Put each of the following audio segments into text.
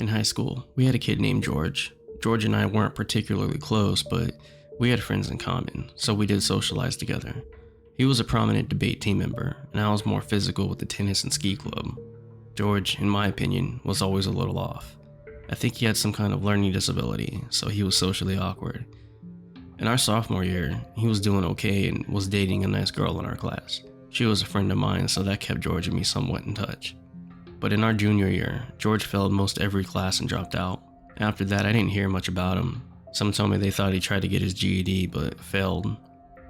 In high school, we had a kid named George. George and I weren't particularly close, but we had friends in common, so we did socialize together. He was a prominent debate team member, and I was more physical with the tennis and ski club. George, in my opinion, was always a little off. I think he had some kind of learning disability, so he was socially awkward. In our sophomore year, he was doing okay and was dating a nice girl in our class. She was a friend of mine, so that kept George and me somewhat in touch. But in our junior year, George failed most every class and dropped out. After that, I didn't hear much about him. Some told me they thought he tried to get his GED, but failed.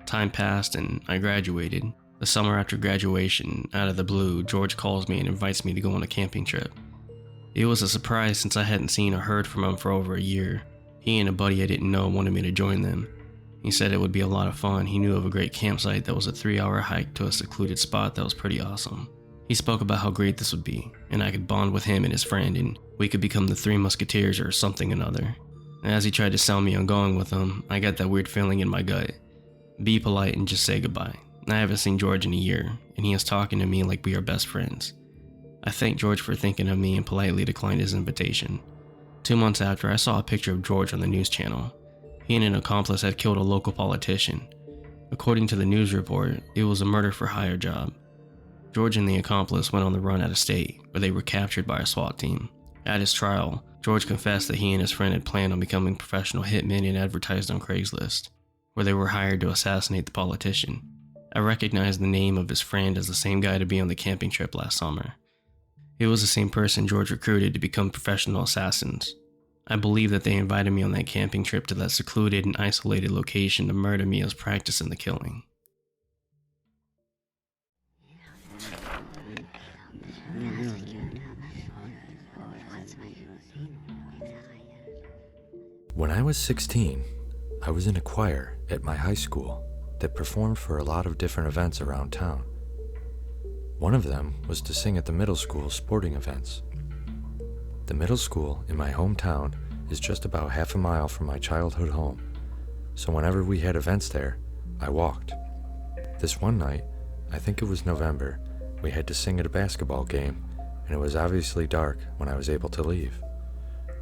Time passed and I graduated. The summer after graduation, out of the blue, George calls me and invites me to go on a camping trip. It was a surprise since I hadn't seen or heard from him for over a year. He and a buddy I didn't know wanted me to join them. He said it would be a lot of fun. He knew of a great campsite that was a 3-hour hike to a secluded spot that was pretty awesome. He spoke about how great this would be, and I could bond with him and his friend, and we could become the Three Musketeers or something another. And as he tried to sell me on going with him, I got that weird feeling in my gut. Be polite and just say goodbye. I haven't seen George in a year, and he is talking to me like we are best friends. I thanked George for thinking of me and politely declined his invitation. 2 months after, I saw a picture of George on the news channel. He and an accomplice had killed a local politician. According to the news report, it was a murder-for-hire job. George and the accomplice went on the run out of state, where they were captured by a SWAT team. At his trial, George confessed that he and his friend had planned on becoming professional hitmen and advertised on Craigslist, where they were hired to assassinate the politician. I recognized the name of his friend as the same guy to be on the camping trip last summer. It was the same person George recruited to become professional assassins. I believe that they invited me on that camping trip to that secluded and isolated location to murder me as practice in the killing. When I was 16, I was in a choir at my high school that performed for a lot of different events around town. One of them was to sing at the middle school sporting events. The middle school in my hometown is just about half a mile from my childhood home, so whenever we had events there, I walked. This one night, I think it was November, we had to sing at a basketball game, and it was obviously dark when I was able to leave.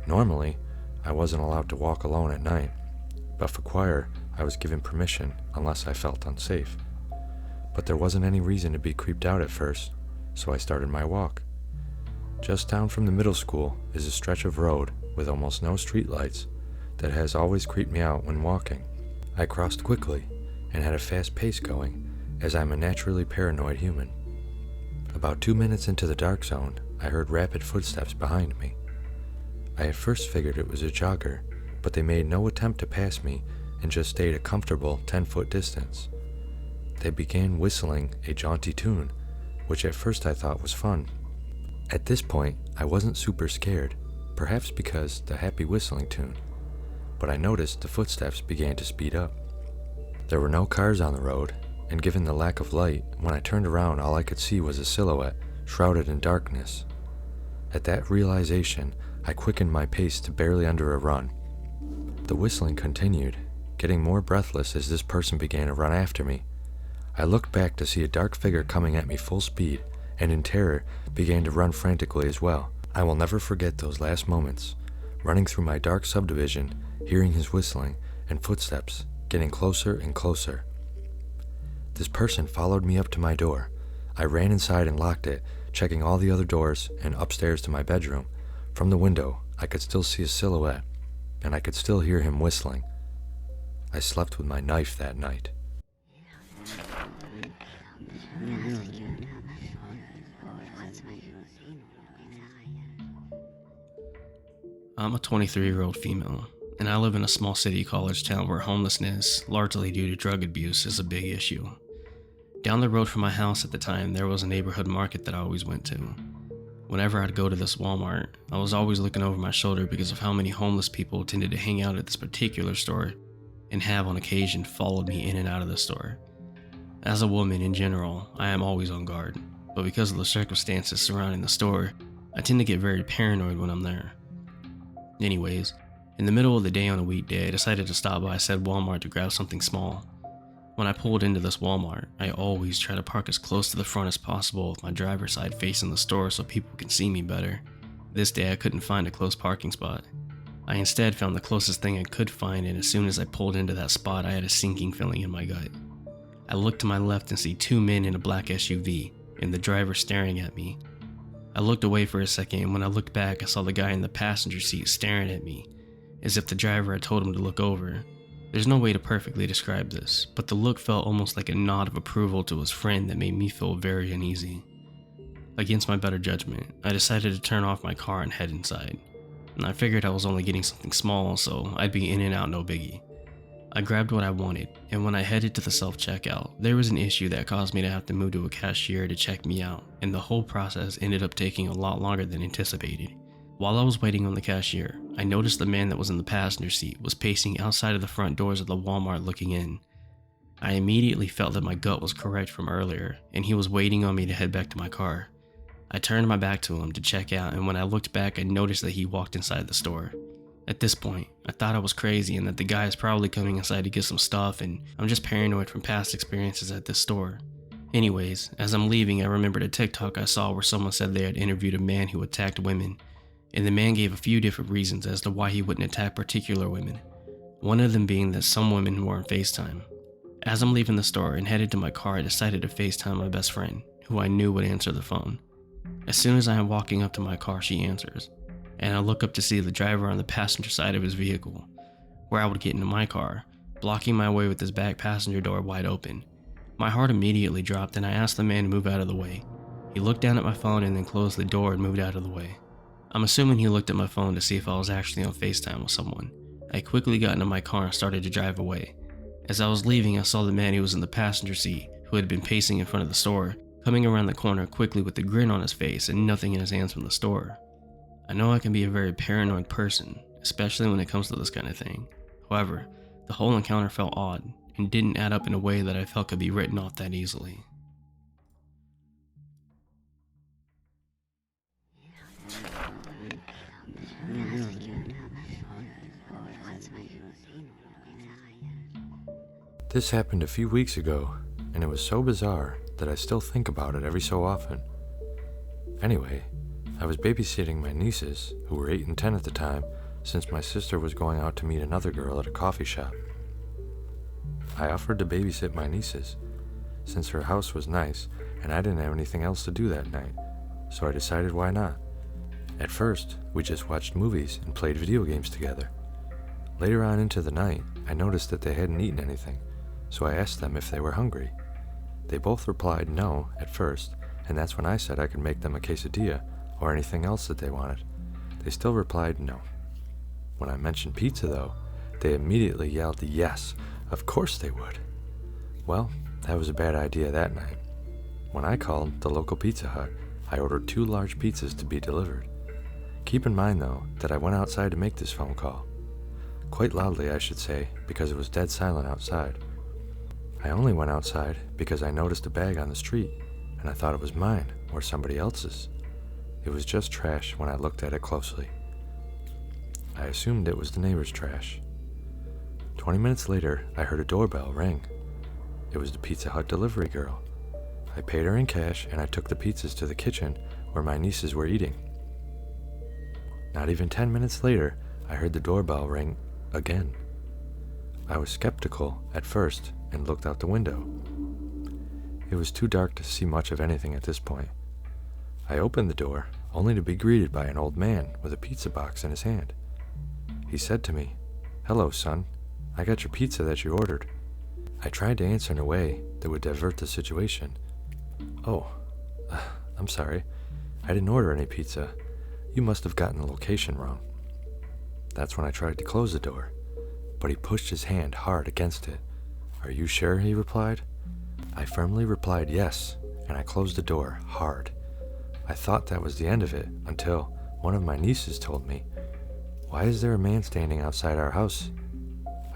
Normally, I wasn't allowed to walk alone at night, but for choir, I was given permission unless I felt unsafe. But there wasn't any reason to be creeped out at first, so I started my walk. Just down from the middle school is a stretch of road with almost no streetlights that has always creeped me out when walking. I crossed quickly and had a fast pace going, as I'm a naturally paranoid human. About 2 minutes into the dark zone, I heard rapid footsteps behind me. I at first figured it was a jogger, but they made no attempt to pass me and just stayed a comfortable 10-foot distance. They began whistling a jaunty tune, which at first I thought was fun. At this point, I wasn't super scared, perhaps because the happy whistling tune, but I noticed the footsteps began to speed up. There were no cars on the road, and given the lack of light, when I turned around all I could see was a silhouette shrouded in darkness. At that realization, I quickened my pace to barely under a run. The whistling continued, getting more breathless as this person began to run after me. I looked back to see a dark figure coming at me full speed, and in terror, began to run frantically as well. I will never forget those last moments, running through my dark subdivision, hearing his whistling, and footsteps getting closer and closer. This person followed me up to my door. I ran inside and locked it, checking all the other doors and upstairs to my bedroom. From the window, I could still see a silhouette, and I could still hear him whistling. I slept with my knife that night. I'm a 23-year-old female, and I live in a small city college town where homelessness, largely due to drug abuse, is a big issue. Down the road from my house at the time, there was a neighborhood market that I always went to. Whenever I'd go to this Walmart, I was always looking over my shoulder because of how many homeless people tended to hang out at this particular store and have on occasion followed me in and out of the store. As a woman in general, I am always on guard, but because of the circumstances surrounding the store, I tend to get very paranoid when I'm there. Anyways, in the middle of the day on a weekday, I decided to stop by said Walmart to grab something small. When I pulled into this Walmart, I always try to park as close to the front as possible with my driver's side facing the store so people can see me better. This day I couldn't find a close parking spot. I instead found the closest thing I could find, and as soon as I pulled into that spot, I had a sinking feeling in my gut. I looked to my left and see two men in a black SUV, and the driver staring at me. I looked away for a second, and when I looked back, I saw the guy in the passenger seat staring at me, as if the driver had told him to look over. There's no way to perfectly describe this, but the look felt almost like a nod of approval to his friend that made me feel very uneasy. Against my better judgment, I decided to turn off my car and head inside. And I figured I was only getting something small, so I'd be in and out no biggie. I grabbed what I wanted, and when I headed to the self-checkout, there was an issue that caused me to have to move to a cashier to check me out, and the whole process ended up taking a lot longer than anticipated. While I was waiting on the cashier, I noticed the man that was in the passenger seat was pacing outside of the front doors of the Walmart looking in. I immediately felt that my gut was correct from earlier, and he was waiting on me to head back to my car. I turned my back to him to check out, and when I looked back, I noticed that he walked inside the store. At this point, I thought I was crazy and that the guy is probably coming inside to get some stuff, and I'm just paranoid from past experiences at this store. Anyways, as I'm leaving, I remembered a TikTok I saw where someone said they had interviewed a man who attacked women, and the man gave a few different reasons as to why he wouldn't attack particular women. One of them being that some women were on FaceTime. As I'm leaving the store and headed to my car, I decided to FaceTime my best friend, who I knew would answer the phone. As soon as I am walking up to my car, she answers, and I look up to see the driver on the passenger side of his vehicle, where I would get into my car, blocking my way with his back passenger door wide open. My heart immediately dropped, and I asked the man to move out of the way. He looked down at my phone and then closed the door and moved out of the way. I'm assuming he looked at my phone to see if I was actually on FaceTime with someone. I quickly got into my car and started to drive away. As I was leaving, I saw the man who was in the passenger seat, who had been pacing in front of the store, coming around the corner quickly with a grin on his face and nothing in his hands from the store. I know I can be a very paranoid person, especially when it comes to this kind of thing. However, the whole encounter felt odd and didn't add up in a way that I felt could be written off that easily. This happened a few weeks ago, and it was so bizarre that I still think about it every so often. Anyway, I was babysitting my nieces, who were 8 and 10 at the time, since my sister was going out to meet another girl at a coffee shop. I offered to babysit my nieces, since her house was nice and I didn't have anything else to do that night, so I decided why not. At first, we just watched movies and played video games together. Later on into the night, I noticed that they hadn't eaten anything, so I asked them if they were hungry. They both replied no at first, and that's when I said I could make them a quesadilla or anything else that they wanted. They still replied no. When I mentioned pizza though, they immediately yelled yes, of course they would. Well, that was a bad idea that night. When I called the local Pizza Hut, I ordered 2 large pizzas to be delivered. Keep in mind though, that I went outside to make this phone call. Quite loudly I should say, because it was dead silent outside. I only went outside because I noticed a bag on the street, and I thought it was mine or somebody else's. It was just trash when I looked at it closely. I assumed it was the neighbor's trash. 20 minutes later, I heard a doorbell ring. It was the Pizza Hut delivery girl. I paid her in cash, and I took the pizzas to the kitchen where my nieces were eating. Not even 10 minutes later, I heard the doorbell ring again. I was skeptical at first and looked out the window. It was too dark to see much of anything at this point. I opened the door, only to be greeted by an old man with a pizza box in his hand. He said to me, "Hello, son. I got your pizza that you ordered." I tried to answer in a way that would divert the situation. "Oh, I'm sorry. I didn't order any pizza. You must have gotten the location wrong." That's when I tried to close the door, but he pushed his hand hard against it. "Are you sure?" he replied. I firmly replied yes, and I closed the door hard. I thought that was the end of it until one of my nieces told me, "Why is there a man standing outside our house?"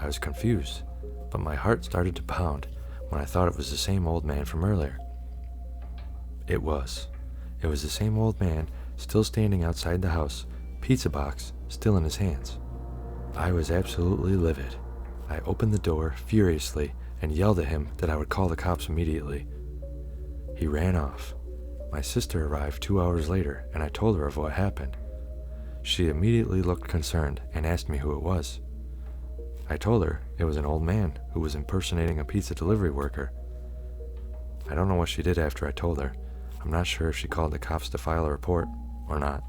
I was confused, but my heart started to pound when I thought it was the same old man from earlier. It was. It was the same old man still standing outside the house, pizza box still in his hands. I was absolutely livid. I opened the door furiously and yelled at him that I would call the cops immediately. He ran off. My sister arrived 2 hours later, and I told her of what happened. She immediately looked concerned and asked me who it was. I told her it was an old man who was impersonating a pizza delivery worker. I don't know what she did after I told her. I'm not sure if she called the cops to file a report or not.